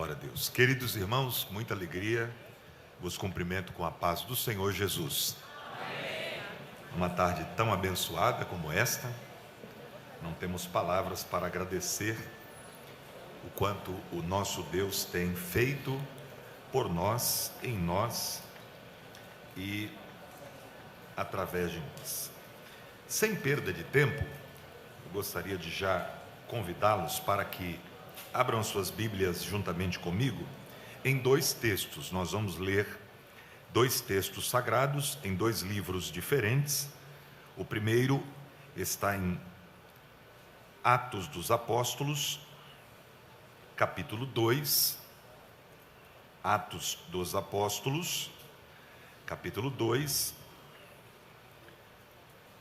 Glória a Deus. Queridos irmãos, com muita alegria, vos cumprimento com a paz do Senhor Jesus. Amém. Uma tarde tão abençoada como esta, não temos palavras para agradecer o quanto o nosso Deus tem feito por nós, em nós e através de nós. Sem perda de tempo, eu gostaria de já convidá-los para que abram suas Bíblias juntamente comigo em dois textos. Nós vamos ler dois textos sagrados em dois livros diferentes. O primeiro está em Atos dos Apóstolos, capítulo 2. Atos dos Apóstolos, capítulo 2.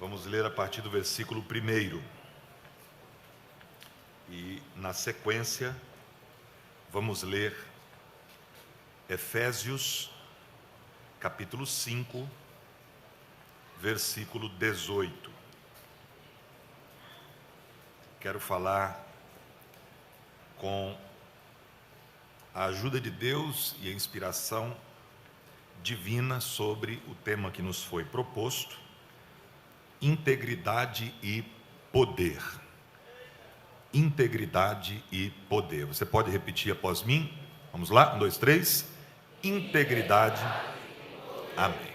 Vamos ler a partir do versículo 1. E na sequência, vamos ler Efésios, capítulo 5, versículo 18. Quero falar com a ajuda de Deus e a inspiração divina sobre o tema que nos foi proposto: integridade e poder. Integridade e poder. Você pode repetir após mim? Vamos lá? 1, 2, 3. Integridade. Amém.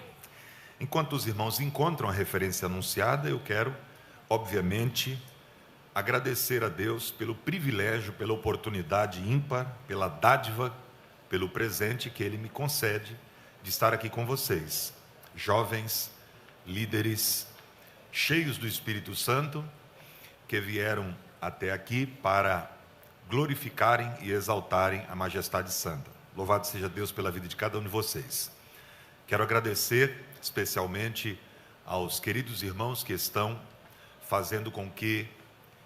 Enquanto os irmãos encontram a referência anunciada, eu quero, obviamente, agradecer a Deus pelo privilégio, pela oportunidade ímpar, pela dádiva, pelo presente que Ele me concede de estar aqui com vocês, jovens, líderes, cheios do Espírito Santo, que vieram até aqui para glorificarem e exaltarem a majestade santa. Louvado seja Deus pela vida de cada um de vocês. Quero agradecer especialmente aos queridos irmãos que estão fazendo com que,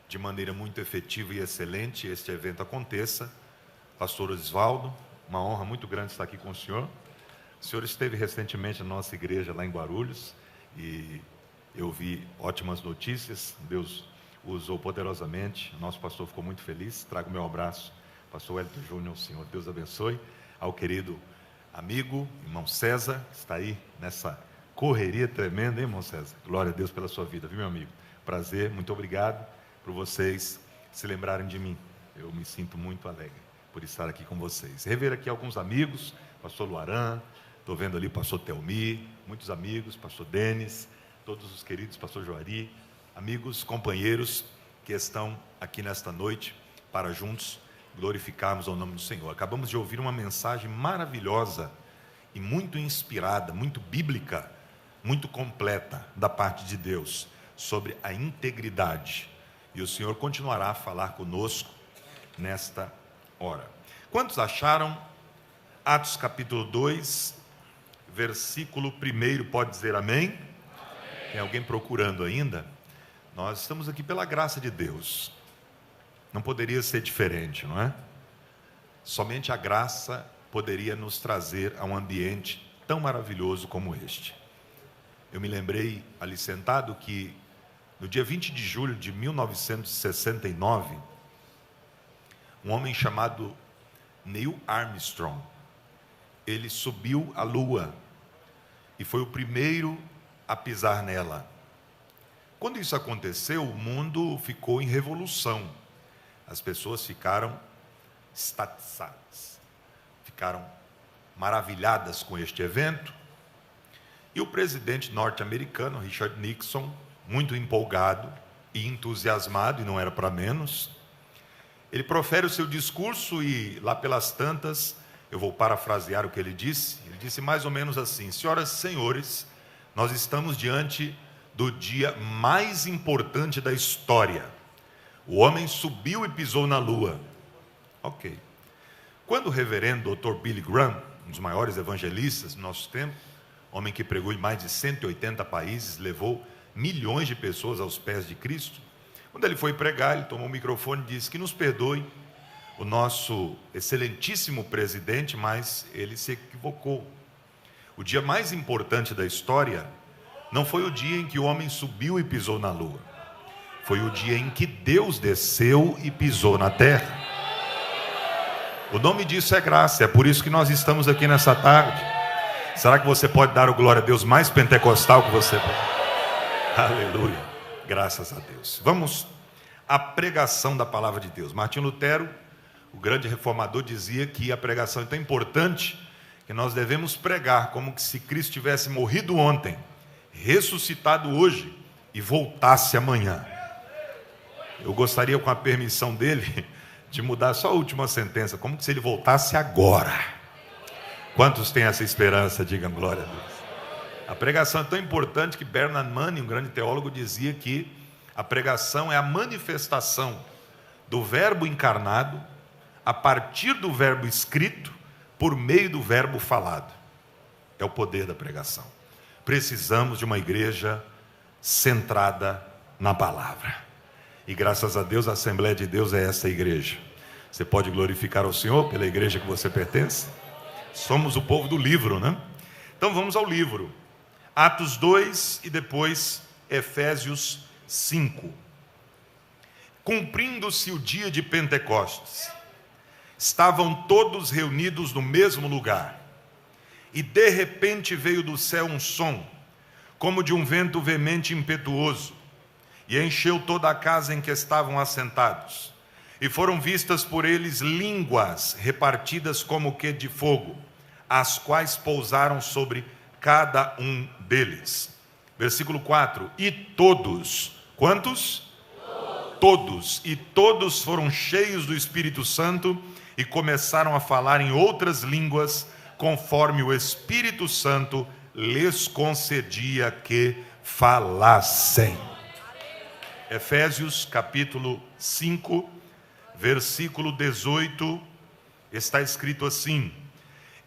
de maneira muito efetiva e excelente, este evento aconteça. Pastor Osvaldo, uma honra muito grande estar aqui com o senhor. O senhor esteve recentemente na nossa igreja lá em Guarulhos e eu vi ótimas notícias. Deus usou poderosamente, nosso pastor ficou muito feliz. Trago meu abraço, pastor Wellington Júnior, Senhor Deus abençoe. Ao querido amigo, irmão César, que está aí nessa correria tremenda, hein, irmão César? Glória a Deus pela sua vida, viu, meu amigo? Prazer, muito obrigado por vocês se lembrarem de mim. Eu me sinto muito alegre por estar aqui com vocês. Rever aqui alguns amigos, pastor Luaran, estou vendo ali o pastor Telmi, muitos amigos, pastor Denis, todos os queridos, pastor Joari, amigos, companheiros que estão aqui nesta noite para juntos glorificarmos ao nome do Senhor. Acabamos de ouvir uma mensagem maravilhosa e muito inspirada, muito bíblica, muito completa da parte de Deus sobre a integridade. E o Senhor continuará a falar conosco nesta hora. Quantos acharam Atos capítulo 2, versículo 1? Pode dizer amém? Amém. Tem alguém procurando ainda? Nós estamos aqui pela graça de Deus. Não poderia ser diferente, não é? Somente a graça poderia nos trazer a um ambiente tão maravilhoso como este. Eu me lembrei ali sentado que no dia 20 de julho de 1969, um homem chamado Neil Armstrong, ele subiu à Lua e foi o primeiro a pisar nela. Quando isso aconteceu, o mundo ficou em revolução. As pessoas ficaram estatizadas, ficaram maravilhadas com este evento. E o presidente norte-americano, Richard Nixon, muito empolgado e entusiasmado, e não era para menos, ele profere o seu discurso e lá pelas tantas, eu vou parafrasear o que ele disse mais ou menos assim: senhoras e senhores, nós estamos diante do dia mais importante da história. O homem subiu e pisou na lua. Ok. Quando o reverendo Dr. Billy Graham, um dos maiores evangelistas do nosso tempo, homem que pregou em mais de 180 países, levou milhões de pessoas aos pés de Cristo, quando ele foi pregar, ele tomou o microfone e disse que nos perdoe o nosso excelentíssimo presidente, mas ele se equivocou. O dia mais importante da história não foi o dia em que o homem subiu e pisou na lua. Foi o dia em que Deus desceu e pisou na terra. O nome disso é graça, é por isso que nós estamos aqui nessa tarde. Será que você pode dar o glória a Deus mais pentecostal que você pode? Aleluia, graças a Deus. Vamos à pregação da palavra de Deus. Martinho Lutero, o grande reformador, dizia que a pregação é tão importante que nós devemos pregar como que se Cristo tivesse morrido ontem, ressuscitado hoje e voltasse amanhã. Eu gostaria, com a permissão dele, de mudar só a última sentença, como que se ele voltasse agora. Quantos têm essa esperança? Digam glória a Deus. A pregação é tão importante que Bernard Manning, um grande teólogo, dizia que a pregação é a manifestação do verbo encarnado a partir do verbo escrito por meio do verbo falado. É o poder da pregação. Precisamos de uma igreja centrada na palavra. E graças a Deus, a Assembleia de Deus é essa igreja. Você pode glorificar ao Senhor pela igreja que você pertence? Somos o povo do livro, né? Então vamos ao livro. Atos 2 e depois Efésios 5. Cumprindo-se o dia de Pentecostes, estavam todos reunidos no mesmo lugar. E de repente veio do céu um som, como de um vento veemente e impetuoso, e encheu toda a casa em que estavam assentados. E foram vistas por eles línguas repartidas como que de fogo, as quais pousaram sobre cada um deles. Versículo 4. E todos, quantos? Todos. E todos foram cheios do Espírito Santo e começaram a falar em outras línguas, conforme o Espírito Santo lhes concedia que falassem. Efésios capítulo 5, versículo 18, está escrito assim: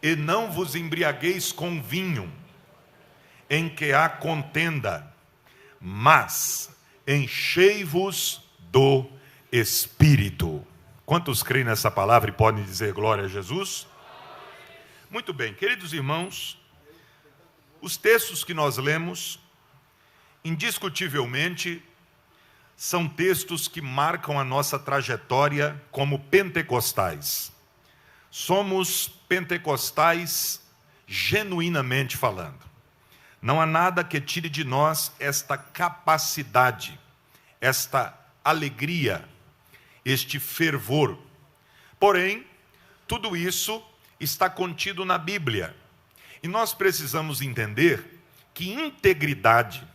e não vos embriagueis com vinho, em que há contenda, mas enchei-vos do Espírito. Quantos creem nessa palavra e podem dizer glória a Jesus? Muito bem, queridos irmãos, os textos que nós lemos, indiscutivelmente, são textos que marcam a nossa trajetória como pentecostais. Somos pentecostais genuinamente falando. Não há nada que tire de nós esta capacidade, esta alegria, este fervor. Porém, tudo isso está contido na Bíblia. E nós precisamos entender que integridade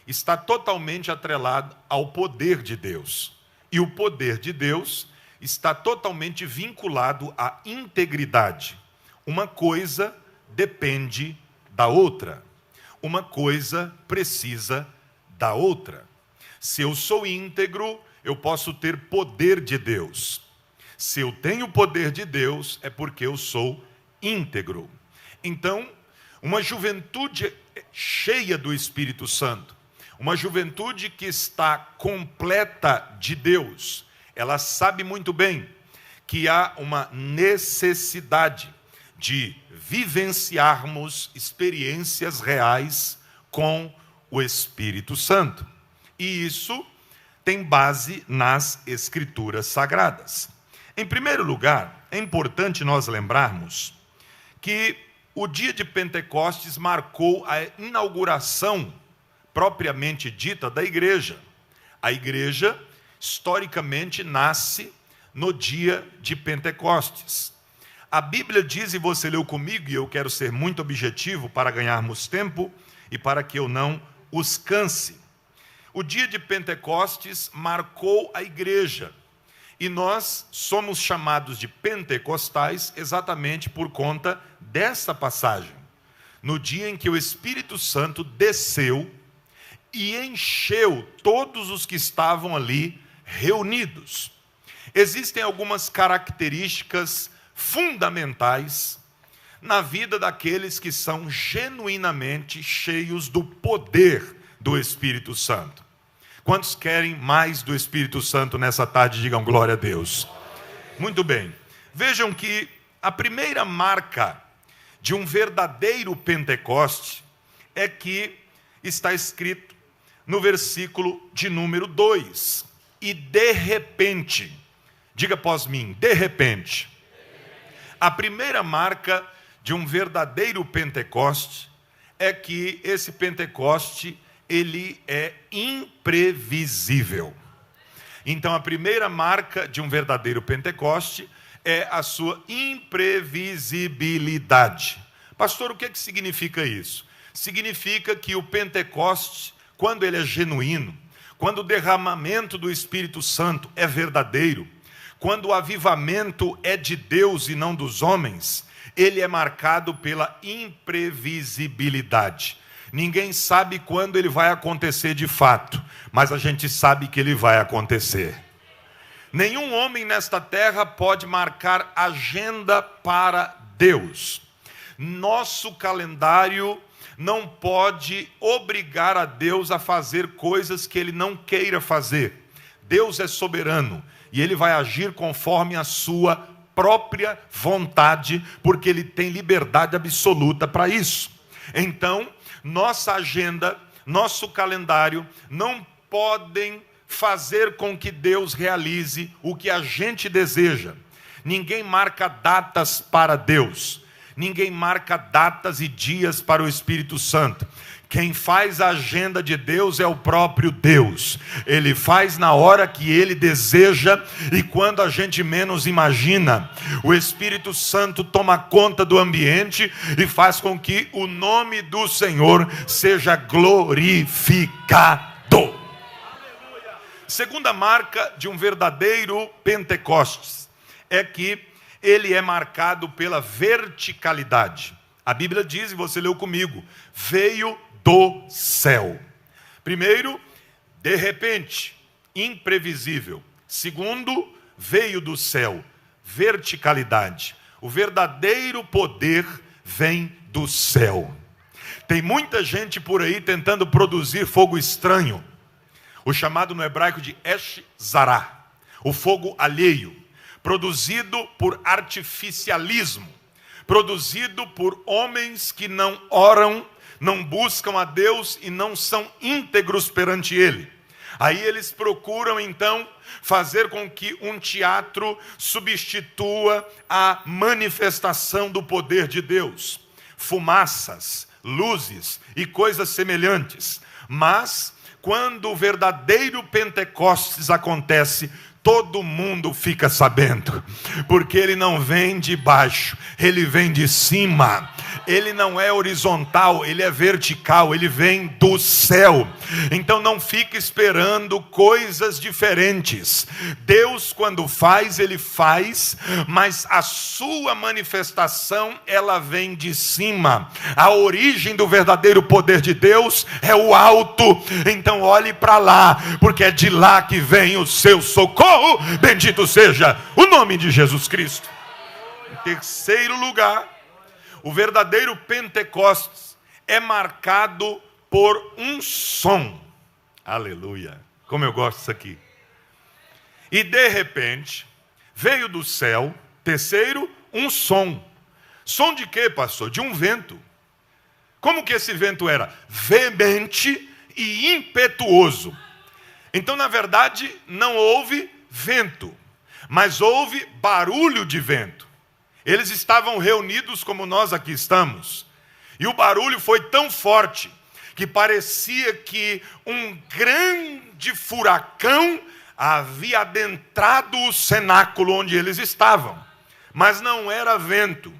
está totalmente atrelado ao poder de Deus. E o poder de Deus está totalmente vinculado à integridade. Uma coisa depende da outra. Uma coisa precisa da outra. Se eu sou íntegro, eu posso ter poder de Deus. Se eu tenho poder de Deus, é porque eu sou íntegro. Então, uma juventude cheia do Espírito Santo, uma juventude que está completa de Deus, ela sabe muito bem que há uma necessidade de vivenciarmos experiências reais com o Espírito Santo. E isso tem base nas Escrituras Sagradas. Em primeiro lugar, é importante nós lembrarmos que o dia de Pentecostes marcou a inauguração propriamente dita da igreja. A igreja, historicamente, nasce no dia de Pentecostes. A Bíblia diz, e você leu comigo, e eu quero ser muito objetivo para ganharmos tempo e para que eu não os canse. O dia de Pentecostes marcou a igreja. E nós somos chamados de pentecostais exatamente por conta dessa passagem. No dia em que o Espírito Santo desceu e encheu todos os que estavam ali reunidos. Existem algumas características fundamentais na vida daqueles que são genuinamente cheios do poder do Espírito Santo. Quantos querem mais do Espírito Santo nessa tarde? Digam glória a Deus. Muito bem. Vejam que a primeira marca de um verdadeiro Pentecoste é que está escrito no versículo de número 2. E de repente, diga após mim, de repente. A primeira marca de um verdadeiro Pentecoste é que esse Pentecoste, ele é imprevisível. Então, a primeira marca de um verdadeiro Pentecoste é a sua imprevisibilidade. Pastor, o que significa isso? Significa que o Pentecoste, quando ele é genuíno, quando o derramamento do Espírito Santo é verdadeiro, quando o avivamento é de Deus e não dos homens, ele é marcado pela imprevisibilidade. Ninguém sabe quando ele vai acontecer de fato, mas a gente sabe que ele vai acontecer. Nenhum homem nesta terra pode marcar agenda para Deus. Nosso calendário não pode obrigar a Deus a fazer coisas que ele não queira fazer. Deus é soberano e ele vai agir conforme a sua própria vontade, porque ele tem liberdade absoluta para isso. Então, nossa agenda, nosso calendário não podem fazer com que Deus realize o que a gente deseja. Ninguém marca datas para Deus. Ninguém marca datas e dias para o Espírito Santo. Quem faz a agenda de Deus é o próprio Deus. Ele faz na hora que Ele deseja e quando a gente menos imagina. O Espírito Santo toma conta do ambiente e faz com que o nome do Senhor seja glorificado. Segunda marca de um verdadeiro Pentecostes é que ele é marcado pela verticalidade. A Bíblia diz, e você leu comigo, veio do céu. Primeiro, de repente, imprevisível. Segundo, veio do céu, verticalidade. O verdadeiro poder vem do céu. Tem muita gente por aí tentando produzir fogo estranho, o chamado no hebraico de Esh Zará, o fogo alheio, produzido por artificialismo, produzido por homens que não oram, não buscam a Deus e não são íntegros perante Ele. Aí eles procuram então fazer com que um teatro substitua a manifestação do poder de Deus. Fumaças, luzes e coisas semelhantes. Mas quando o verdadeiro Pentecostes acontece, todo mundo fica sabendo, porque ele não vem de baixo, ele vem de cima. Ele não é horizontal, ele é vertical, ele vem do céu. Então não fique esperando coisas diferentes. Deus, quando faz, ele faz, mas a sua manifestação, ela vem de cima. A origem do verdadeiro poder de Deus é o alto. Então olhe para lá, porque é de lá que vem o seu socorro. Bendito seja o nome de Jesus Cristo. Em terceiro lugar, o verdadeiro Pentecostes é marcado por um som. Aleluia. Como eu gosto disso aqui. E de repente, veio do céu, terceiro, um som. Som de quê, pastor? De um vento. Como que esse vento era? Veemente e impetuoso. Então, na verdade, não houve vento, mas houve barulho de vento. Eles estavam reunidos como nós aqui estamos, e o barulho foi tão forte que parecia que um grande furacão havia adentrado o cenáculo onde eles estavam. Mas não era vento,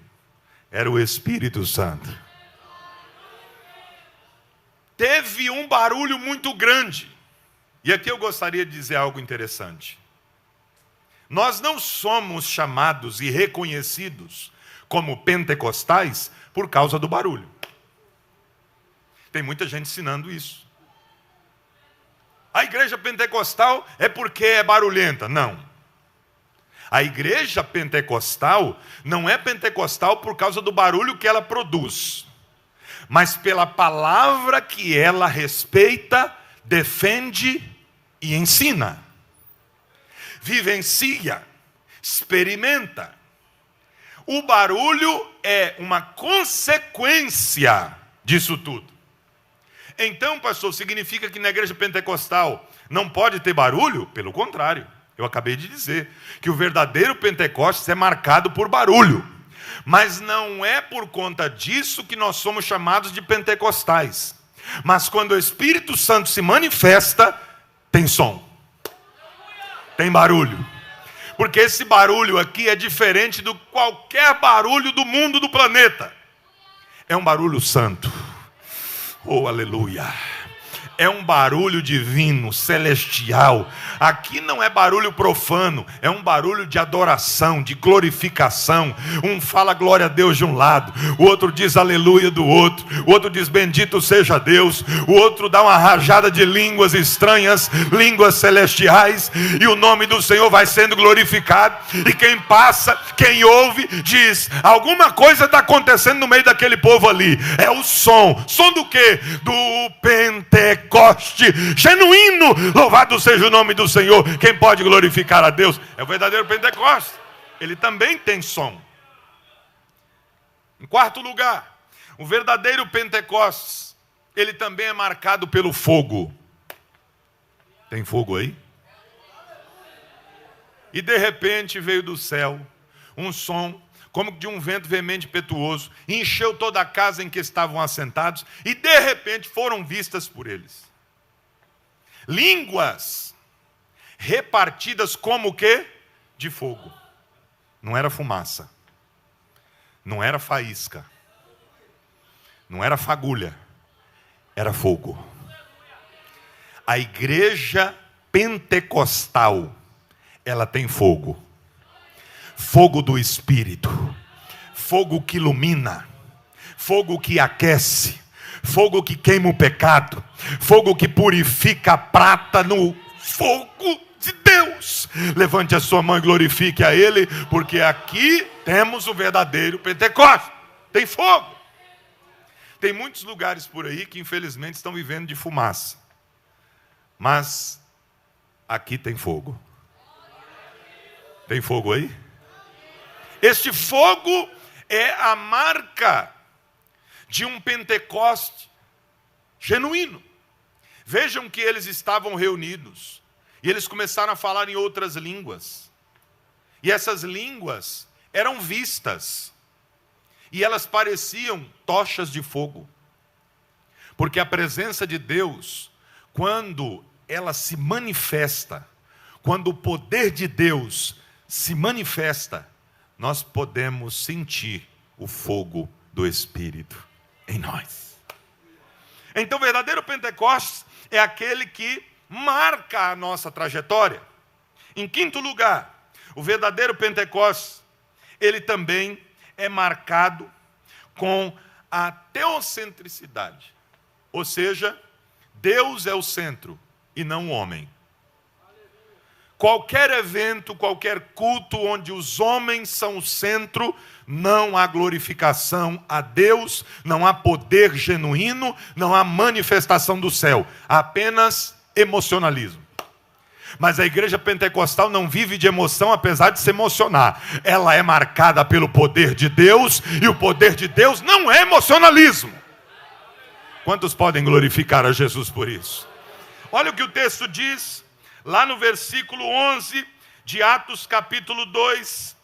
era o Espírito Santo. Teve um barulho muito grande. E aqui eu gostaria de dizer algo interessante. Nós não somos chamados e reconhecidos como pentecostais por causa do barulho. Tem muita gente ensinando isso. A igreja pentecostal é porque é barulhenta. Não. A igreja pentecostal não é pentecostal por causa do barulho que ela produz, mas pela palavra que ela respeita, defende e ensina. Vivencia, experimenta. O barulho é uma consequência disso tudo. Então, pastor, significa que na igreja pentecostal não pode ter barulho? Pelo contrário, eu acabei de dizer que o verdadeiro Pentecostes é marcado por barulho. Mas não é por conta disso que nós somos chamados de pentecostais. Mas quando o Espírito Santo se manifesta, tem som, tem barulho. Porque esse barulho aqui é diferente de qualquer barulho do mundo, do planeta. É um barulho santo. Oh, aleluia. É um barulho divino, celestial. Aqui não é barulho profano, é um barulho de adoração, de glorificação. Um fala glória a Deus de um lado, o outro diz aleluia do outro, o outro diz bendito seja Deus, o outro dá uma rajada de línguas estranhas, línguas celestiais, e o nome do Senhor vai sendo glorificado. E quem passa, quem ouve, diz: alguma coisa está acontecendo no meio daquele povo ali. É o som. Som do quê? Do Pentecostes genuíno. Louvado seja o nome do Senhor. Quem pode glorificar a Deus é o verdadeiro Pentecostes. Ele também tem som. Em quarto lugar, o verdadeiro Pentecostes, ele também é marcado pelo fogo. Tem fogo aí? E de repente veio do céu um som como de um vento veemente e impetuoso, encheu toda a casa em que estavam assentados, e de repente foram vistas por eles línguas repartidas como o quê? De fogo. Não era fumaça, não era faísca, não era fagulha, era fogo. A igreja pentecostal, ela tem fogo. Fogo do Espírito, fogo que ilumina, fogo que aquece, fogo que queima o pecado, fogo que purifica a prata no fogo de Deus. Levante a sua mão e glorifique a Ele, porque aqui temos o verdadeiro Pentecostes. Tem fogo. Tem muitos lugares por aí que infelizmente estão vivendo de fumaça, mas aqui tem fogo. Tem fogo aí? Este fogo é a marca de um Pentecoste genuíno. Vejam que eles estavam reunidos e eles começaram a falar em outras línguas. E essas línguas eram vistas e elas pareciam tochas de fogo. Porque a presença de Deus, quando ela se manifesta, quando o poder de Deus se manifesta, nós podemos sentir o fogo do Espírito em nós. Então, o verdadeiro Pentecostes é aquele que marca a nossa trajetória. Em quinto lugar, o verdadeiro Pentecostes, ele também é marcado com a teocentricidade. Ou seja, Deus é o centro e não o homem. Qualquer evento, qualquer culto onde os homens são o centro, não há glorificação a Deus, não há poder genuíno, não há manifestação do céu, apenas emocionalismo. Mas a igreja pentecostal não vive de emoção, apesar de se emocionar. Ela é marcada pelo poder de Deus, e o poder de Deus não é emocionalismo. Quantos podem glorificar a Jesus por isso? Olha o que o texto diz. Lá no versículo 11 de Atos capítulo 2,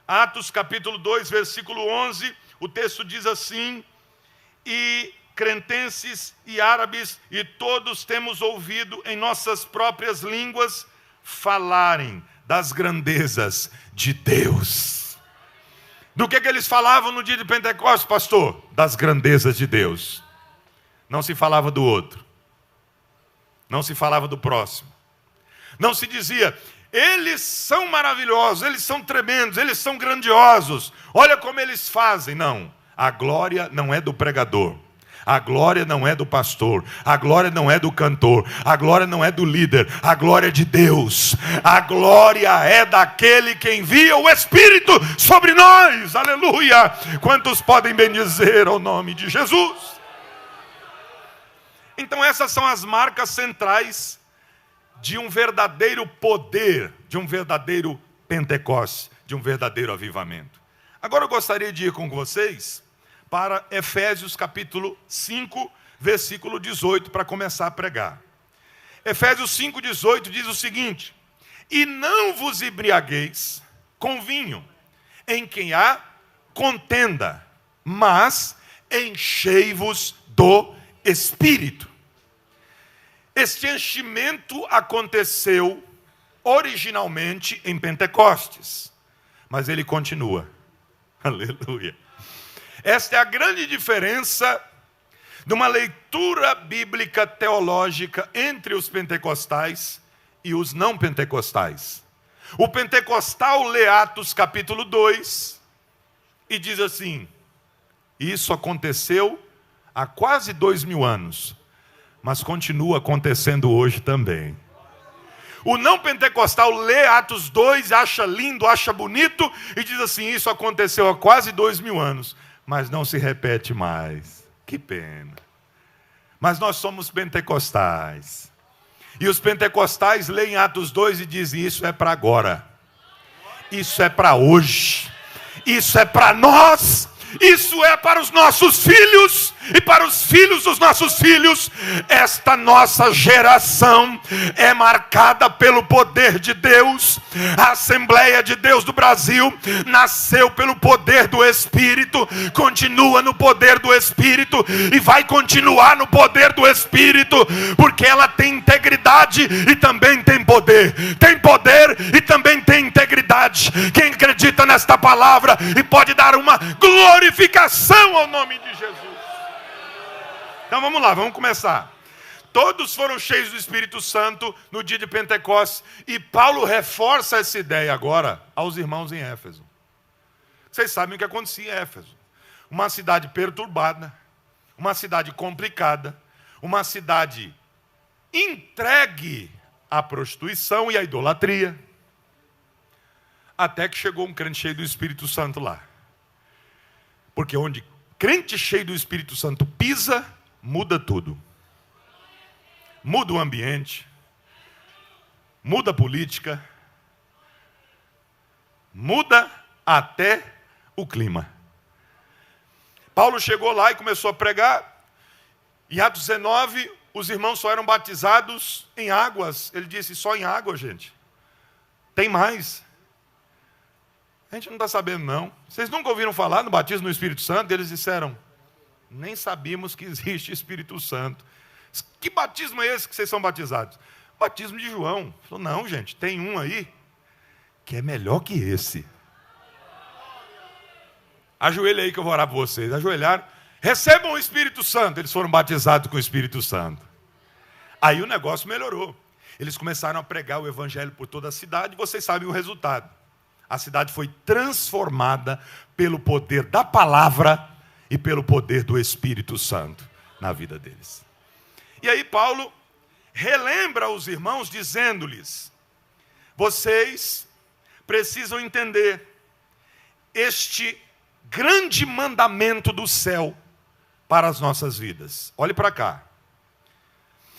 Atos capítulo 2, versículo 11, o texto diz assim: e cretenses e árabes, e todos temos ouvido em nossas próprias línguas falarem das grandezas de Deus. Do que eles falavam no dia de Pentecostes, pastor? Das grandezas de Deus. Não se falava do outro, não se falava do próximo. Não se dizia, eles são maravilhosos, eles são tremendos, eles são grandiosos, olha como eles fazem. Não, a glória não é do pregador, a glória não é do pastor, a glória não é do cantor, a glória não é do líder, a glória é de Deus. A glória é daquele que envia o Espírito sobre nós, aleluia. Quantos podem bendizer ao nome de Jesus? Então essas são as marcas centrais de um verdadeiro poder, de um verdadeiro Pentecostes, de um verdadeiro avivamento. Agora eu gostaria de ir com vocês para Efésios capítulo 5, versículo 18, para começar a pregar. Efésios 5, 18 diz o seguinte: e não vos embriagueis com vinho, em quem há contenda, mas enchei-vos do Espírito. Este enchimento aconteceu originalmente em Pentecostes, mas ele continua. Aleluia. Esta é a grande diferença de uma leitura bíblica teológica entre os pentecostais e os não pentecostais. O pentecostal lê Atos capítulo 2 e diz assim: isso aconteceu há quase 2000 anos, mas continua acontecendo hoje também. O não pentecostal lê Atos 2, acha lindo, acha bonito e diz assim: isso aconteceu há quase 2000 anos, mas não se repete mais. Que pena. Mas nós somos pentecostais. E os pentecostais leem Atos 2 e dizem: isso é para agora. Isso é para hoje. Isso é para nós. Isso é para os nossos filhos e para os filhos dos nossos filhos. Esta nossa geração é marcada pelo poder de Deus. A Assembleia de Deus do Brasil nasceu pelo poder do Espírito, continua no poder do Espírito e vai continuar no poder do Espírito, porque ela tem integridade e também tem poder. Tem poder e também tem integridade. Quem acredita nesta palavra e pode dar uma glorificação ao nome de Jesus. Então vamos lá, vamos começar. Todos foram cheios do Espírito Santo no dia de Pentecostes. E Paulo reforça essa ideia agora aos irmãos em Éfeso. Vocês sabem o que acontecia em Éfeso. Uma cidade perturbada, uma cidade complicada, uma cidade entregue à prostituição e à idolatria. Até que chegou um crente cheio do Espírito Santo lá. Porque onde crente cheio do Espírito Santo pisa, muda tudo. Muda o ambiente, muda a política, muda até o clima. Paulo chegou lá e começou a pregar. Em Atos 19, os irmãos só eram batizados em águas. Ele disse: só em água, gente. Tem mais. A gente não está sabendo, não. Vocês nunca ouviram falar no batismo no Espírito Santo? Eles disseram: nem sabíamos que existe Espírito Santo. Que batismo é esse que vocês são batizados? Batismo de João. Falou: não, gente, tem um aí que é melhor que esse. Ajoelha aí que eu vou orar por vocês. Ajoelharam. Recebam o Espírito Santo. Eles foram batizados com o Espírito Santo. Aí o negócio melhorou. Eles começaram a pregar o evangelho por toda a cidade. Vocês sabem o resultado. A cidade foi transformada pelo poder da palavra e pelo poder do Espírito Santo na vida deles. E aí Paulo relembra os irmãos dizendo-lhes: vocês precisam entender este grande mandamento do céu para as nossas vidas. Olhe para cá.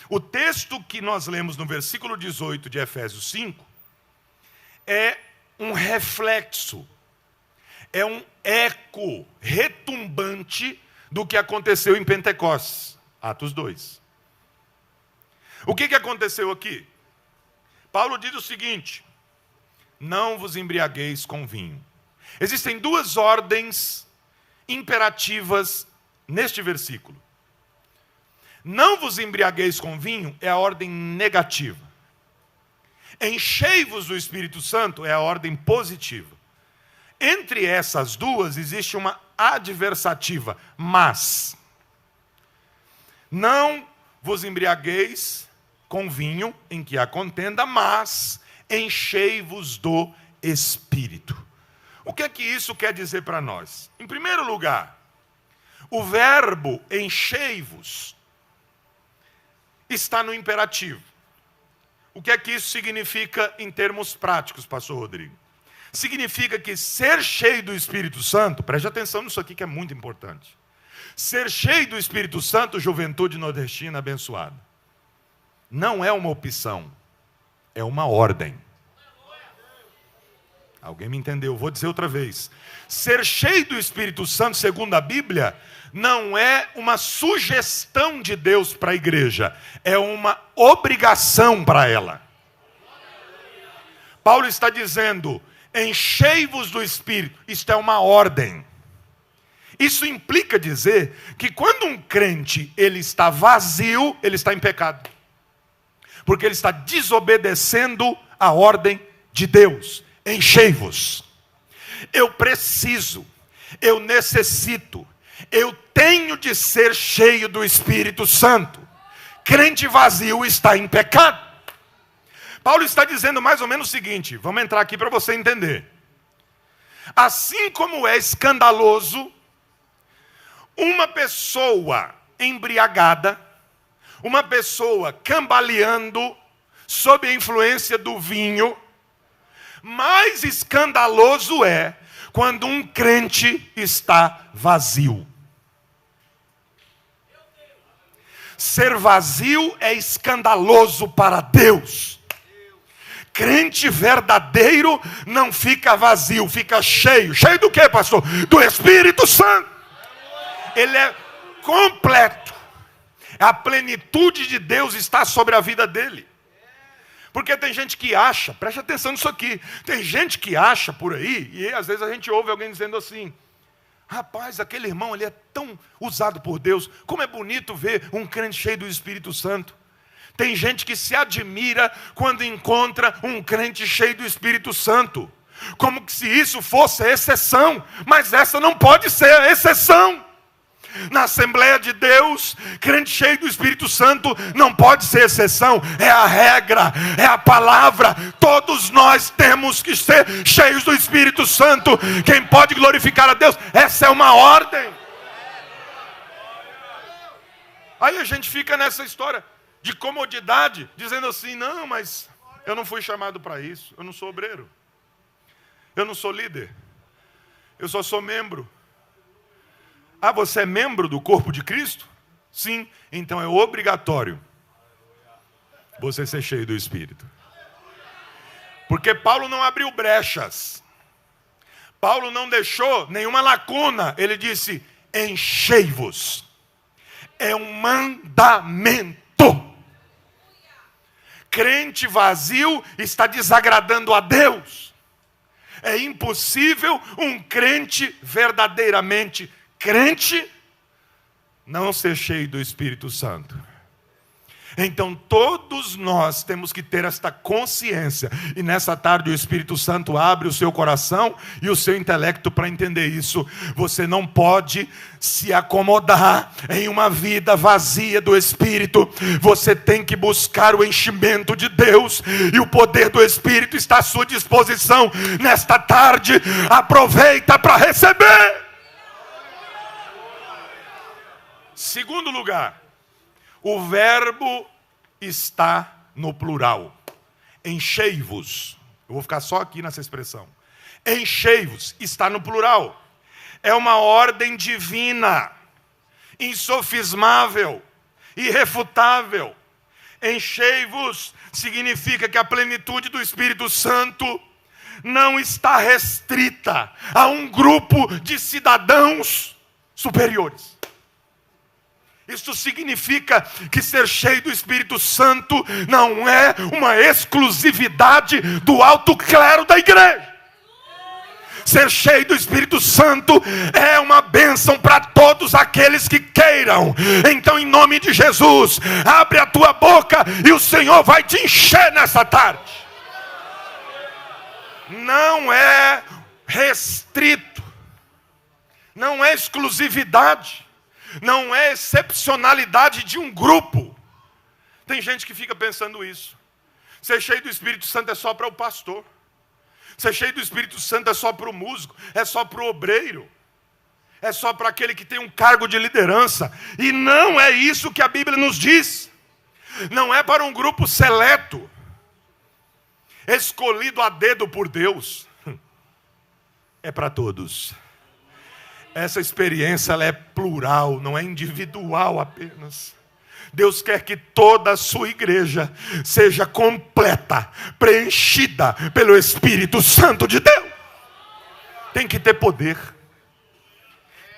O texto que nós lemos no versículo 18 de Efésios 5 é um reflexo, é um eco retumbante do que aconteceu em Pentecostes, Atos 2. O que aconteceu aqui? Paulo diz o seguinte: não vos embriagueis com vinho. Existem duas ordens imperativas neste versículo. Não vos embriagueis com vinho é a ordem negativa. Enchei-vos do Espírito Santo é a ordem positiva. Entre essas duas existe uma adversativa, mas não vos embriagueis com vinho em que há contenda, mas enchei-vos do Espírito. O que é que isso quer dizer para nós? Em primeiro lugar, o verbo enchei-vos está no imperativo. O que é que isso significa em termos práticos, pastor Rodrigo? Significa que ser cheio do Espírito Santo, preste atenção nisso aqui que é muito importante. Ser cheio do Espírito Santo, juventude nordestina abençoada, não é uma opção, é uma ordem. Alguém me entendeu? Vou dizer outra vez. Ser cheio do Espírito Santo, segundo a Bíblia, não é uma sugestão de Deus para a igreja, é uma obrigação para ela. Paulo está dizendo: enchei-vos do Espírito. Isto é uma ordem. Isso implica dizer que quando um crente ele está vazio, ele está em pecado. Porque ele está desobedecendo a ordem de Deus. Enchei-vos. Eu preciso, eu necessito, eu tenho de ser cheio do Espírito Santo. Crente vazio está em pecado. Paulo está dizendo mais ou menos o seguinte, vamos entrar aqui para você entender. Assim como é escandaloso uma pessoa embriagada, uma pessoa cambaleando sob a influência do vinho, mais escandaloso é quando um crente está vazio. Ser vazio é escandaloso para Deus. Crente verdadeiro não fica vazio, fica cheio. Cheio do quê, pastor? Do Espírito Santo. Ele é completo. A plenitude de Deus está sobre a vida dele. Porque tem gente que acha, preste atenção nisso aqui, tem gente que acha por aí, e às vezes a gente ouve alguém dizendo assim, rapaz, aquele irmão ele é tão usado por Deus, como é bonito ver um crente cheio do Espírito Santo. Tem gente que se admira quando encontra um crente cheio do Espírito Santo, como se isso fosse a exceção, mas essa não pode ser a exceção. Na Assembleia de Deus, crente cheio do Espírito Santo não pode ser exceção, é a regra, é a palavra. Todos nós temos que ser cheios do Espírito Santo. Quem pode glorificar a Deus? Essa é uma ordem. Aí a gente fica nessa história de comodidade, dizendo assim, não, mas eu não fui chamado para isso, eu não sou obreiro, eu não sou líder, eu só sou membro. Ah, você é membro do corpo de Cristo? Sim, então é obrigatório você ser cheio do Espírito. Porque Paulo não abriu brechas. Paulo não deixou nenhuma lacuna. Ele disse, enchei-vos. É um mandamento. Crente vazio está desagradando a Deus. É impossível um crente verdadeiramente crente não ser cheio do Espírito Santo. Então todos nós temos que ter esta consciência. E nessa tarde o Espírito Santo abre o seu coração e o seu intelecto para entender isso. Você não pode se acomodar em uma vida vazia do Espírito. Você tem que buscar o enchimento de Deus. E o poder do Espírito está à sua disposição nesta tarde. Aproveita para receber. Segundo lugar, o verbo está no plural. Enchei-vos. Eu vou ficar só aqui nessa expressão. Enchei-vos está no plural. É uma ordem divina, insofismável, irrefutável. Enchei-vos significa que a plenitude do Espírito Santo não está restrita a um grupo de cidadãos superiores. Isso significa que ser cheio do Espírito Santo não é uma exclusividade do alto clero da igreja. Ser cheio do Espírito Santo é uma bênção para todos aqueles que queiram. Então, em nome de Jesus, abre a tua boca e o Senhor vai te encher nessa tarde. Não é restrito, não é exclusividade. Não é excepcionalidade de um grupo. Tem gente que fica pensando isso. Ser cheio do Espírito Santo é só para o pastor. Ser cheio do Espírito Santo é só para o músico. É só para o obreiro. É só para aquele que tem um cargo de liderança. E não é isso que a Bíblia nos diz. Não é para um grupo seleto, escolhido a dedo por Deus. É para todos. Essa experiência ela é plural, não é individual apenas. Deus quer que toda a sua igreja seja completa, preenchida pelo Espírito Santo de Deus. Tem que ter poder.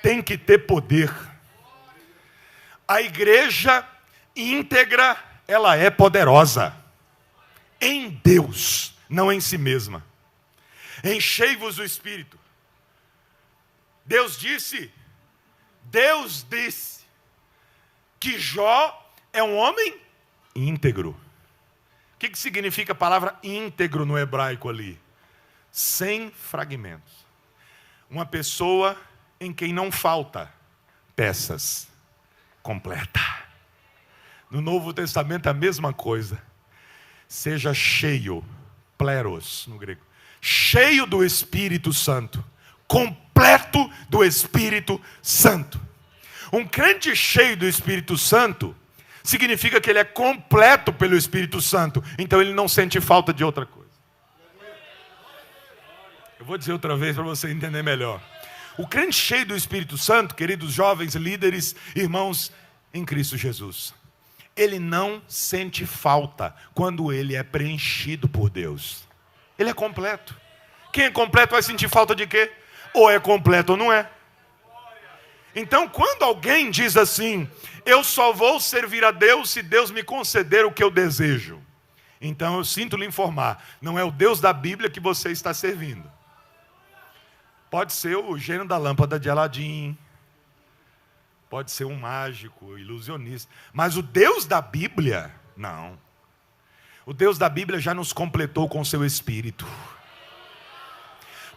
Tem que ter poder. A igreja íntegra, ela é poderosa. Em Deus, não em si mesma. Enchei-vos do Espírito. Deus disse Deus disse que Jó é um homem íntegro. O que significa a palavra íntegro no hebraico ali? Sem fragmentos. Uma pessoa em quem não falta peças. Completa. No Novo Testamento a mesma coisa. Seja cheio, pleros no grego, cheio do Espírito Santo, completo do Espírito Santo. Um crente cheio do Espírito Santo significa que ele é completo pelo Espírito Santo, então ele não sente falta de outra coisa. Eu vou dizer outra vez para você entender melhor. O crente cheio do Espírito Santo, queridos jovens, líderes, irmãos em Cristo Jesus, ele não sente falta quando ele é preenchido por Deus. Ele é completo. Quem é completo vai sentir falta de quê? Ou é completo ou não é. Então, quando alguém diz assim, eu só vou servir a Deus se Deus me conceder o que eu desejo. Então, eu sinto lhe informar, não é o Deus da Bíblia que você está servindo. Pode ser o gênio da lâmpada de Aladim, pode ser um mágico, ilusionista, mas o Deus da Bíblia, não. O Deus da Bíblia já nos completou com o seu Espírito.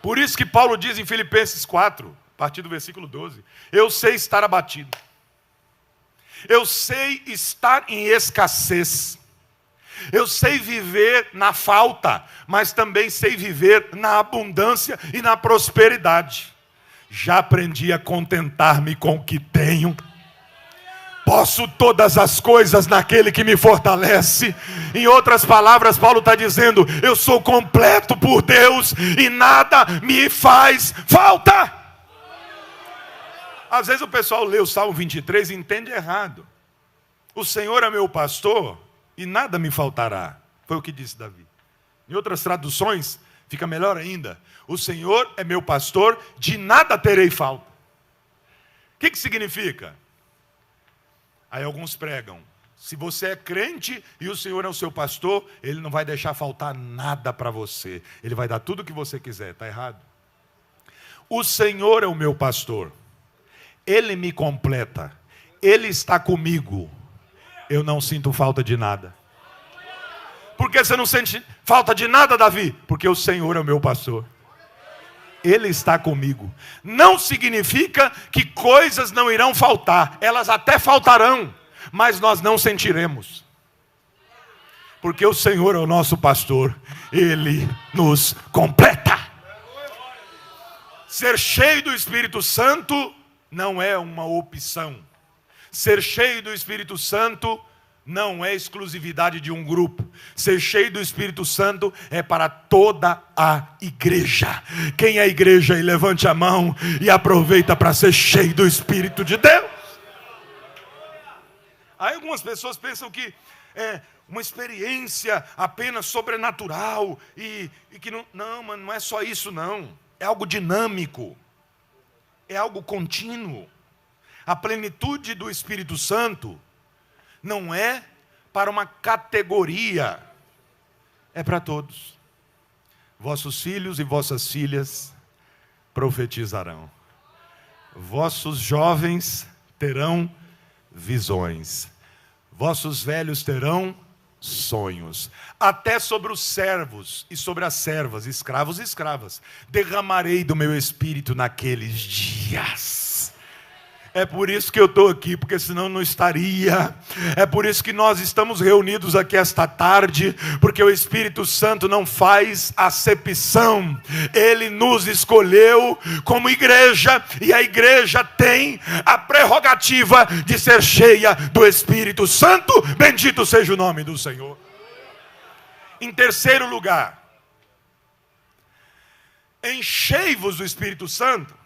Por isso que Paulo diz em Filipenses 4, a partir do versículo 12, eu sei estar abatido, eu sei estar em escassez, eu sei viver na falta, mas também sei viver na abundância e na prosperidade. Já aprendi a contentar-me com o que tenho. Posso todas as coisas naquele que me fortalece. Em outras palavras, Paulo está dizendo, eu sou completo por Deus e nada me faz falta. Às vezes o pessoal lê o Salmo 23 e entende errado. O Senhor é meu pastor e nada me faltará. Foi o que disse Davi. Em outras traduções, fica melhor ainda. O Senhor é meu pastor, de nada terei falta. O que significa? Aí alguns pregam, se você é crente e o Senhor é o seu pastor, Ele não vai deixar faltar nada para você. Ele vai dar tudo o que você quiser. Está errado? O Senhor é o meu pastor. Ele me completa. Ele está comigo. Eu não sinto falta de nada. Por que você não sente falta de nada, Davi? Porque o Senhor é o meu pastor. Ele está comigo. Não significa que coisas não irão faltar. Elas até faltarão, mas nós não sentiremos. Porque o Senhor é o nosso pastor. Ele nos completa. Ser cheio do Espírito Santo não é uma opção. Ser cheio do Espírito Santo não é exclusividade de um grupo. Ser cheio do Espírito Santo é para toda a igreja. Quem é a igreja aí, levante a mão e aproveita para ser cheio do Espírito de Deus. Aí algumas pessoas pensam que é uma experiência apenas sobrenatural e que não, mas não é só isso não. É algo dinâmico. É algo contínuo. A plenitude do Espírito Santo não é para uma categoria, é para todos. Vossos filhos e vossas filhas profetizarão. Vossos jovens terão visões. Vossos velhos terão sonhos. Até sobre os servos e sobre as servas, escravos e escravas, derramarei do meu espírito naqueles dias. É por isso que eu estou aqui, porque senão não estaria. É por isso que nós estamos reunidos aqui esta tarde, porque o Espírito Santo não faz acepção. Ele nos escolheu como igreja, e a igreja tem a prerrogativa de ser cheia do Espírito Santo. Bendito seja o nome do Senhor. Em terceiro lugar, enchei-vos do Espírito Santo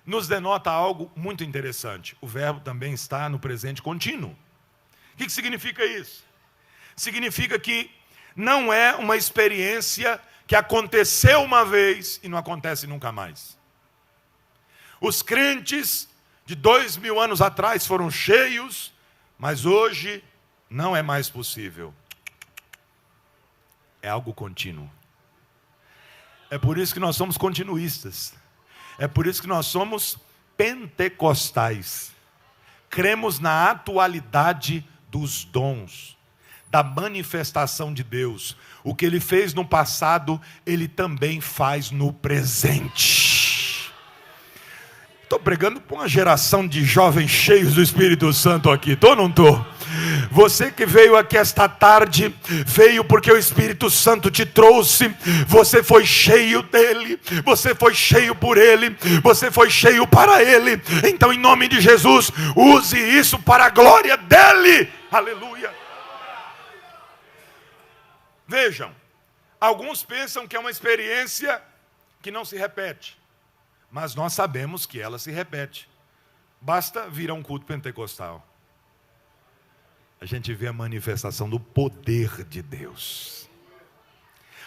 nos denota algo muito interessante. O verbo também está no presente contínuo. O que significa isso? Significa que não é uma experiência que aconteceu uma vez e não acontece nunca mais. Os crentes de 2000 anos atrás foram cheios, mas hoje não é mais possível. É algo contínuo. É por isso que nós somos continuistas. É por isso que nós somos pentecostais. Cremos na atualidade dos dons, da manifestação de Deus. O que Ele fez no passado, Ele também faz no presente. Estou pregando para uma geração de jovens cheios do Espírito Santo aqui. Estou ou não estou? Você que veio aqui esta tarde, veio porque o Espírito Santo te trouxe. Você foi cheio dele, você foi cheio por ele, você foi cheio para ele. Então, em nome de Jesus, use isso para a glória dele. Aleluia. Vejam, alguns pensam que é uma experiência que não se repete, mas nós sabemos que ela se repete. Basta vir a um culto pentecostal, a gente vê a manifestação do poder de Deus.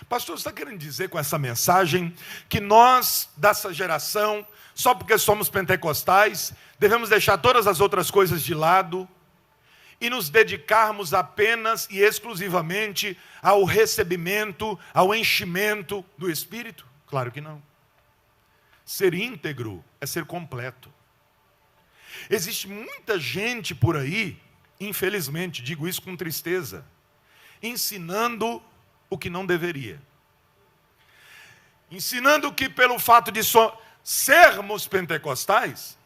Pastor, você está querendo dizer com essa mensagem que nós, dessa geração, só porque somos pentecostais, devemos deixar todas as outras coisas de lado e nos dedicarmos apenas e exclusivamente ao recebimento, ao enchimento do Espírito? Claro que não. Ser íntegro é ser completo. Existe muita gente por aí, infelizmente, digo isso com tristeza, ensinando o que não deveria. Ensinando que pelo fato de sermos pentecostais,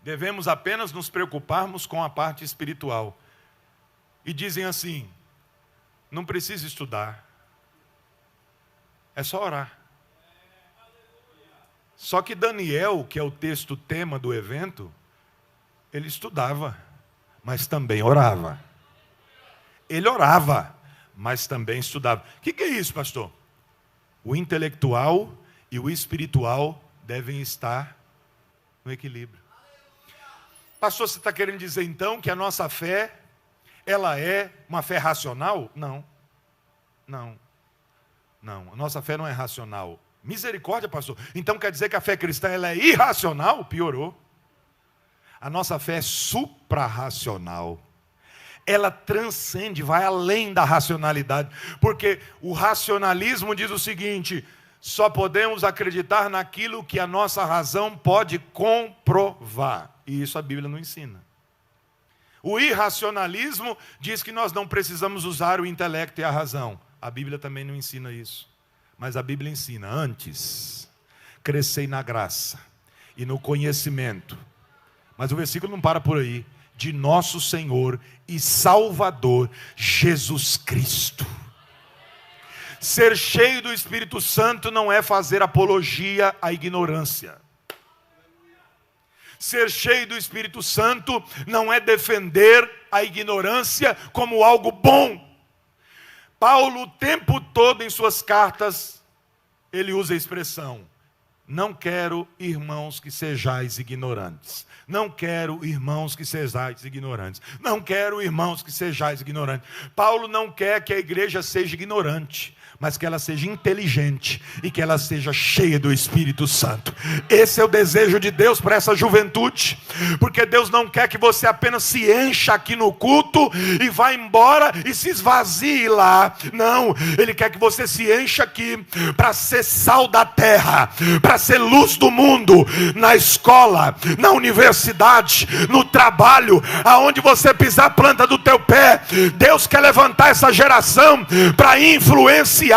devemos apenas nos preocuparmos com a parte espiritual. E dizem assim: não precisa estudar, é só orar. Só que Daniel, que é o texto tema do evento, ele estudava, mas também orava. Ele orava, mas também estudava. O que é isso, pastor? O intelectual e o espiritual devem estar no equilíbrio. Pastor, você está querendo dizer então que a nossa fé, ela é uma fé racional? Não. A nossa fé não é racional. Misericórdia, pastor. Então quer dizer que a fé cristã ela é irracional? Piorou. A nossa fé é suprarracional. Ela transcende, vai além da racionalidade. Porque o racionalismo diz o seguinte: só podemos acreditar naquilo que a nossa razão pode comprovar. E isso a Bíblia não ensina. O irracionalismo diz que nós não precisamos usar o intelecto e a razão. A Bíblia também não ensina isso. Mas a Bíblia ensina: antes, crescei na graça e no conhecimento. Mas o versículo não para por aí. De nosso Senhor e Salvador Jesus Cristo. Ser cheio do Espírito Santo não é fazer apologia à ignorância. Ser cheio do Espírito Santo não é defender a ignorância como algo bom. Paulo, o tempo todo em suas cartas, ele usa a expressão: não quero, irmãos, que sejais ignorantes. Não quero, irmãos, que sejais ignorantes. Não quero, irmãos, que sejais ignorantes. Paulo não quer que a igreja seja ignorante, mas que ela seja inteligente e que ela seja cheia do Espírito Santo. Esse é o desejo de Deus para essa juventude, porque Deus não quer que você apenas se encha aqui no culto e vá embora e se esvazie lá. Não, Ele quer que você se encha aqui para ser sal da terra, para ser luz do mundo, na escola, na universidade, no trabalho, aonde você pisar a planta do teu pé. Deus quer levantar essa geração para influenciar,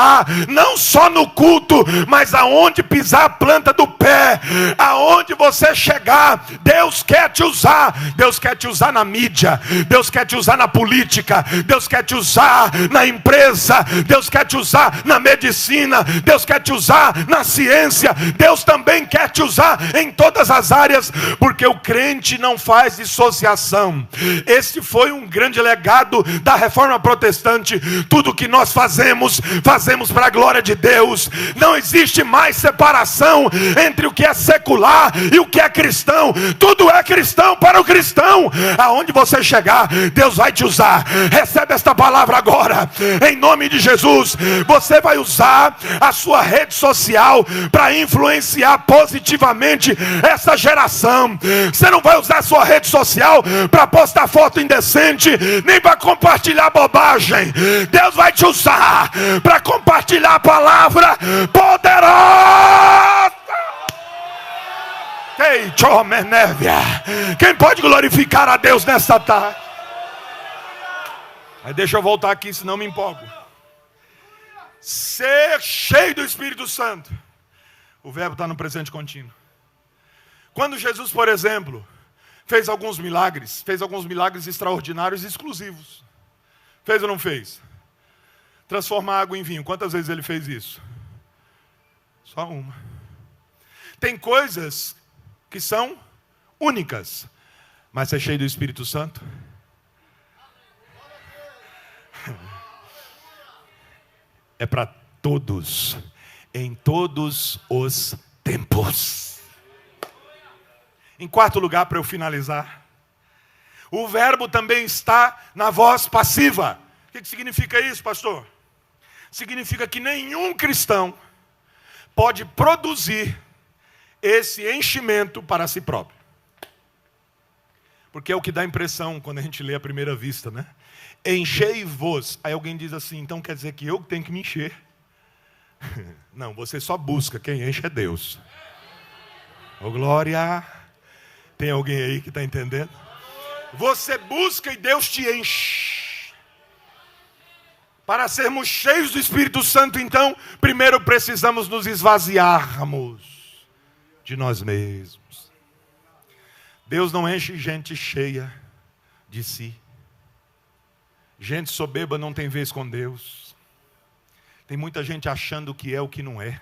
não só no culto, mas aonde pisar a planta do pé, aonde você chegar. Deus quer te usar. Deus quer te usar na mídia, Deus quer te usar na política, Deus quer te usar na empresa, Deus quer te usar na medicina, Deus quer te usar na ciência. Deus também quer te usar em todas as áreas, porque o crente não faz dissociação. Esse foi um grande legado da reforma protestante. Tudo que nós fazemos para a glória de Deus. Não existe mais separação entre o que é secular e o que é cristão. Tudo é cristão para o cristão. Aonde você chegar, Deus vai te usar. Recebe esta palavra agora, em nome de Jesus. Você vai usar a sua rede social para influenciar positivamente essa geração. Você não vai usar a sua rede social para postar foto indecente, nem para compartilhar bobagem. Deus vai te usar para compartilhar a palavra poderosa. Ei, Tchomenévia. Quem pode glorificar a Deus nesta tarde? Aí deixa eu voltar aqui, senão me empolgo. Ser cheio do Espírito Santo. O verbo está no presente contínuo. Quando Jesus, por exemplo, fez alguns milagres extraordinários e exclusivos. Fez ou não fez? Transformar água em vinho. Quantas vezes ele fez isso? Só uma. Tem coisas que são únicas, mas ser cheio do Espírito Santo é para todos, em todos os tempos. Em quarto lugar, para eu finalizar, o verbo também está na voz passiva. O que significa isso, pastor? Significa que nenhum cristão pode produzir esse enchimento para si próprio. Porque é o que dá impressão quando a gente lê à primeira vista, né? Enchei-vos. Aí alguém diz assim, então quer dizer que eu tenho que me encher? Não, você só busca, quem enche é Deus. Ô glória! Tem alguém aí que está entendendo? Você busca e Deus te enche. Para sermos cheios do Espírito Santo, então, primeiro precisamos nos esvaziarmos de nós mesmos. Deus não enche gente cheia de si. Gente soberba não tem vez com Deus. Tem muita gente achando que é o que não é.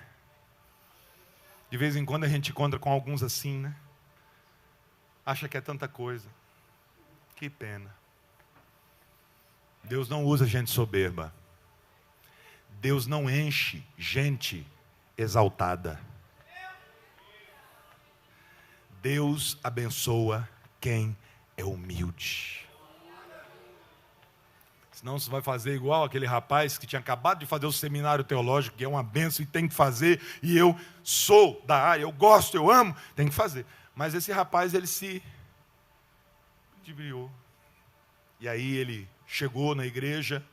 De vez em quando a gente encontra com alguns assim, né? Acha que é tanta coisa. Que pena. Deus não usa gente soberba. Deus não enche gente exaltada. Deus abençoa quem é humilde. Senão você vai fazer igual aquele rapaz que tinha acabado de fazer o seminário teológico, que é uma bênção e tem que fazer, e eu sou da área, eu gosto, eu amo, tem que fazer. Mas esse rapaz, ele se ludibriou. E aí ele chegou na igreja,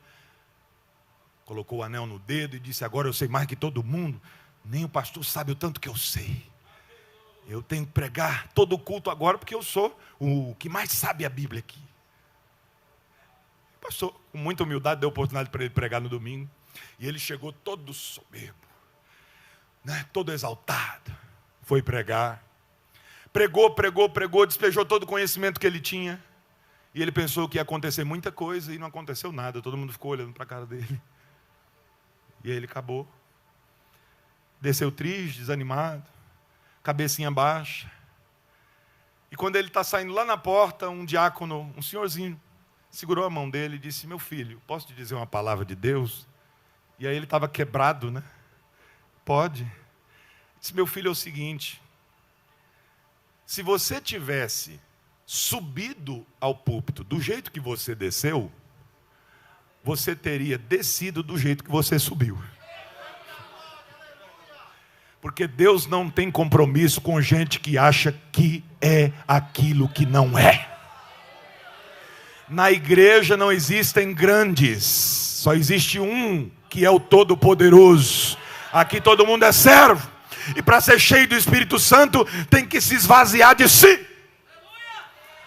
colocou o anel no dedo e disse, agora eu sei mais que todo mundo, nem o pastor sabe o tanto que eu sei. Eu tenho que pregar todo o culto agora, porque eu sou o que mais sabe a Bíblia aqui. O pastor, com muita humildade, deu oportunidade para ele pregar no domingo. E ele chegou todo soberbo, né, todo exaltado. Foi pregar. Pregou, despejou todo o conhecimento que ele tinha. E ele pensou que ia acontecer muita coisa e não aconteceu nada. Todo mundo ficou olhando para a cara dele. E aí ele acabou. Desceu triste, desanimado, cabecinha baixa. E quando ele está saindo lá na porta, um diácono, um senhorzinho, segurou a mão dele e disse, meu filho, posso te dizer uma palavra de Deus? E aí ele estava quebrado, né? Pode. Disse, meu filho, é o seguinte, se você tivesse subido ao púlpito do jeito que você desceu, você teria descido do jeito que você subiu. Porque Deus não tem compromisso com gente que acha que é aquilo que não é. Na igreja não existem grandes, só existe um que é o Todo-Poderoso. Aqui todo mundo é servo. E para ser cheio do Espírito Santo, tem que se esvaziar de si.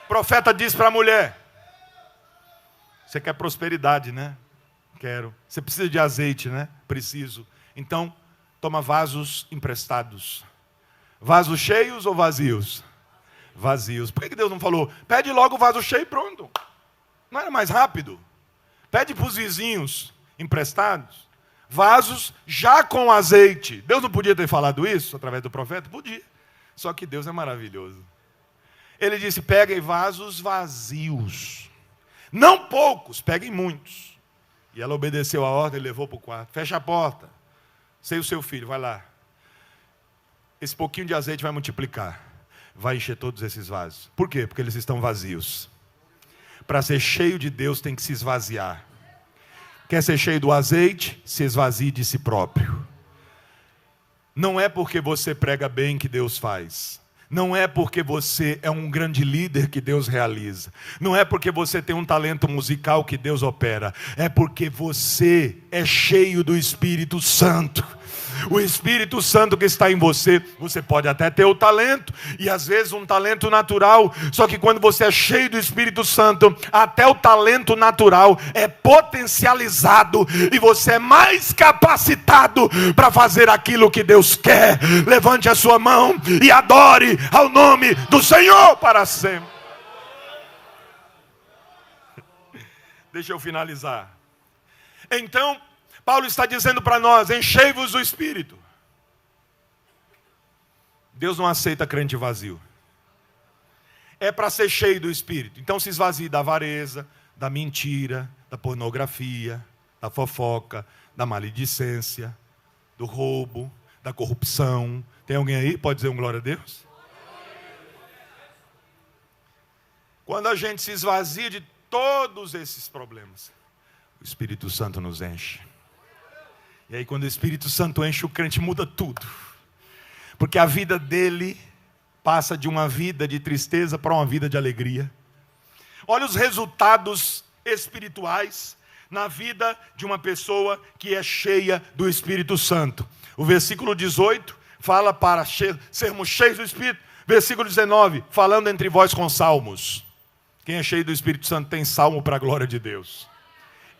O profeta diz para a mulher, você quer prosperidade, né? Quero. Você precisa de azeite, né? Preciso. Então, toma vasos emprestados. Vasos cheios ou vazios? Vazios. Por que Deus não falou, pede logo o vaso cheio e pronto? Não era mais rápido? Pede para os vizinhos emprestados vasos já com azeite. Deus não podia ter falado isso através do profeta? Podia. Só que Deus é maravilhoso. Ele disse, peguem vasos vazios. Não poucos, peguem muitos. E ela obedeceu a ordem e levou para o quarto. Fecha a porta. Sei o seu filho, vai lá. Esse pouquinho de azeite vai multiplicar. Vai encher todos esses vasos. Por quê? Porque eles estão vazios. Para ser cheio de Deus tem que se esvaziar. Quer ser cheio do azeite? Se esvazie de si próprio. Não é porque você prega bem que Deus faz. Não é porque você é um grande líder que Deus realiza. Não é porque você tem um talento musical que Deus opera. É porque você é cheio do Espírito Santo. O Espírito Santo que está em você, você pode até ter o talento, e às vezes um talento natural, só que quando você é cheio do Espírito Santo, até o talento natural é potencializado, e você é mais capacitado para fazer aquilo que Deus quer. Levante a sua mão e adore ao nome do Senhor para sempre. Deixa eu finalizar. Então, Paulo está dizendo para nós: enchei-vos do Espírito. Deus não aceita crente vazio. É para ser cheio do Espírito. Então se esvazie da avareza, da mentira, da pornografia, da fofoca, da maledicência, do roubo, da corrupção. Tem alguém aí? Pode dizer um glória a Deus? Quando a gente se esvazia de todos esses problemas, o Espírito Santo nos enche. E aí quando o Espírito Santo enche, o crente muda tudo. Porque a vida dele passa de uma vida de tristeza para uma vida de alegria. Olha os resultados espirituais na vida de uma pessoa que é cheia do Espírito Santo. O versículo 18 fala para sermos cheios do Espírito. Versículo 19, falando entre vós com salmos. Quem é cheio do Espírito Santo tem salmo para a glória de Deus.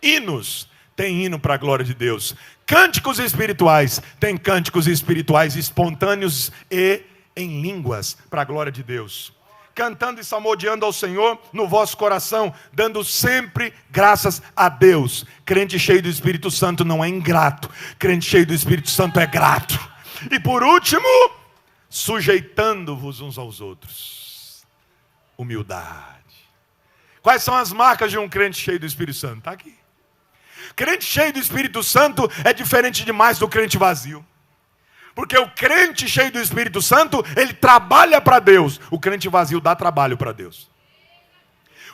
Hinos, tem hino para a glória de Deus. Cânticos espirituais, tem cânticos espirituais espontâneos e em línguas para a glória de Deus. Cantando e salmodiando ao Senhor no vosso coração, dando sempre graças a Deus. Crente cheio do Espírito Santo não é ingrato, crente cheio do Espírito Santo é grato. E por último, sujeitando-vos uns aos outros. Humildade. Quais são as marcas de um crente cheio do Espírito Santo? Está aqui. Crente cheio do Espírito Santo é diferente demais do crente vazio. Porque o crente cheio do Espírito Santo, ele trabalha para Deus. O crente vazio dá trabalho para Deus.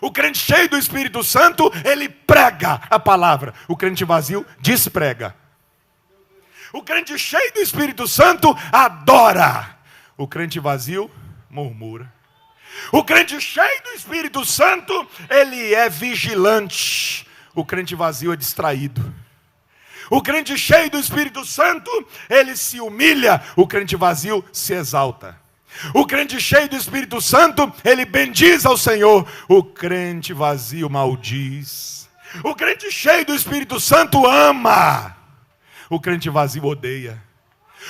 O crente cheio do Espírito Santo, ele prega a palavra. O crente vazio desprega. O crente cheio do Espírito Santo adora. O crente vazio murmura. O crente cheio do Espírito Santo, ele é vigilante. O crente vazio é distraído. O crente cheio do Espírito Santo, ele se humilha. O crente vazio se exalta. O crente cheio do Espírito Santo, ele bendiz ao Senhor. O crente vazio maldiz. O crente cheio do Espírito Santo ama. O crente vazio odeia.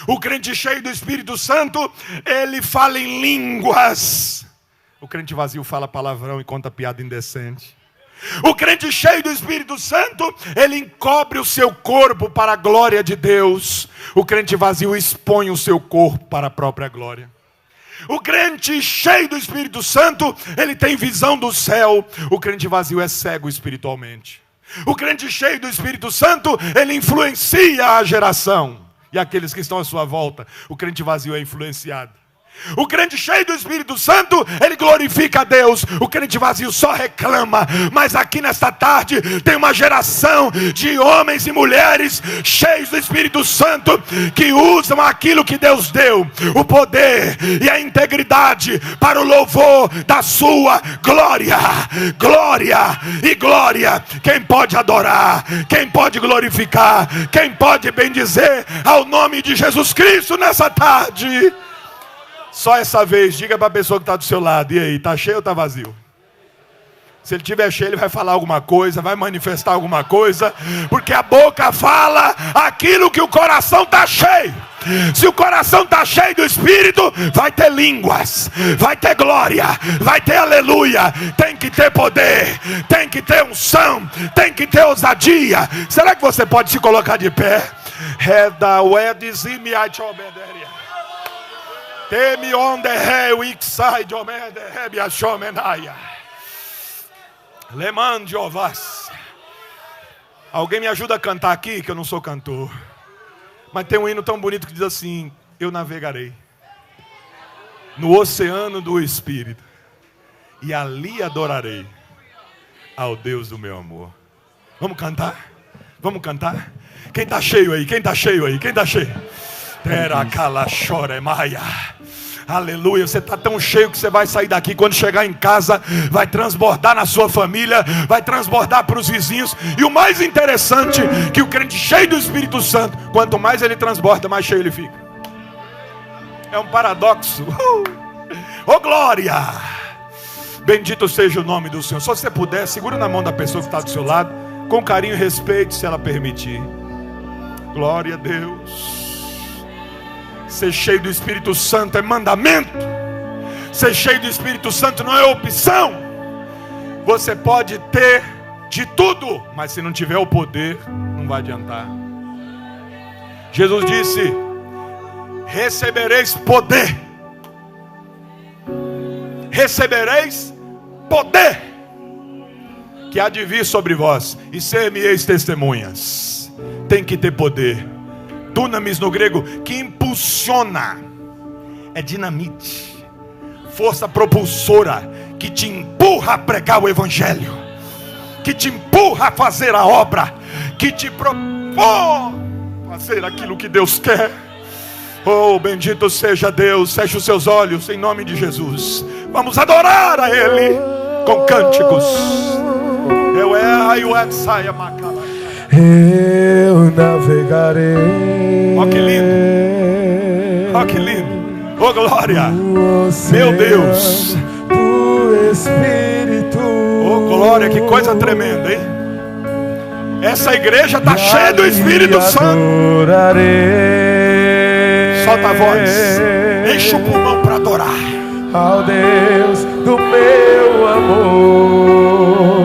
O crente cheio do Espírito Santo, ele fala em línguas. O crente vazio fala palavrão e conta piada indecente. O crente cheio do Espírito Santo, ele encobre o seu corpo para a glória de Deus. O crente vazio expõe o seu corpo para a própria glória. O crente cheio do Espírito Santo, ele tem visão do céu. O crente vazio é cego espiritualmente. O crente cheio do Espírito Santo, ele influencia a geração e aqueles que estão à sua volta. O crente vazio é influenciado. O crente cheio do Espírito Santo, ele glorifica a Deus. O crente vazio só reclama. Mas aqui nesta tarde tem uma geração de homens e mulheres cheios do Espírito Santo, que usam aquilo que Deus deu, o poder e a integridade, para o louvor da sua glória. Glória e glória. Quem pode adorar? Quem pode glorificar? Quem pode bendizer ao nome de Jesus Cristo nessa tarde? Só essa vez, diga para a pessoa que está do seu lado: e aí, está cheio ou está vazio? Se ele estiver cheio, ele vai falar alguma coisa, vai manifestar alguma coisa, porque a boca fala aquilo que o coração está cheio. Se o coração está cheio do Espírito, vai ter línguas, vai ter glória, vai ter aleluia. Tem que ter poder, tem que ter unção, tem que ter ousadia. Será que você pode se colocar de pé? Teme onde é o ixai de omede rebia shomenaia. Leman Jeovás. Alguém me ajuda a cantar aqui, que eu não sou cantor. Mas tem um hino tão bonito que diz assim: eu navegarei no oceano do Espírito, e ali adorarei ao Deus do meu amor. Vamos cantar? Vamos cantar? Quem está cheio aí? Quem está cheio aí? Quem está cheio? Teracala chore maia. Aleluia, você está tão cheio que você vai sair daqui, quando chegar em casa, vai transbordar na sua família, vai transbordar para os vizinhos. E o mais interessante, que o crente cheio do Espírito Santo, quanto mais ele transborda, mais cheio ele fica. É um paradoxo. Oh glória! Bendito seja o nome do Senhor. Se você puder, segura na mão da pessoa que está do seu lado, com carinho e respeito, se ela permitir. Glória a Deus. Ser cheio do Espírito Santo é mandamento. Ser cheio do Espírito Santo não é opção. Você pode ter de tudo, mas se não tiver o poder, não vai adiantar. Jesus disse: recebereis poder. Recebereis poder, que há de vir sobre vós, e ser-me-eis testemunhas. Tem que ter poder. Dunamis no grego, que impulsiona, é dinamite, força propulsora, que te empurra a pregar o evangelho, que te empurra a fazer a obra, que te propõe fazer aquilo que Deus quer. Oh, bendito seja Deus. Feche os seus olhos em nome de Jesus. Vamos adorar a Ele com cânticos. Eu navegarei. Oh, que lindo. Oh, que lindo. Oh, glória. Meu Deus. Do Espírito. Oh, glória. Que coisa tremenda, hein? Essa igreja está cheia do Espírito Santo. Solta a voz. Enche o pulmão para adorar ao Deus do meu amor.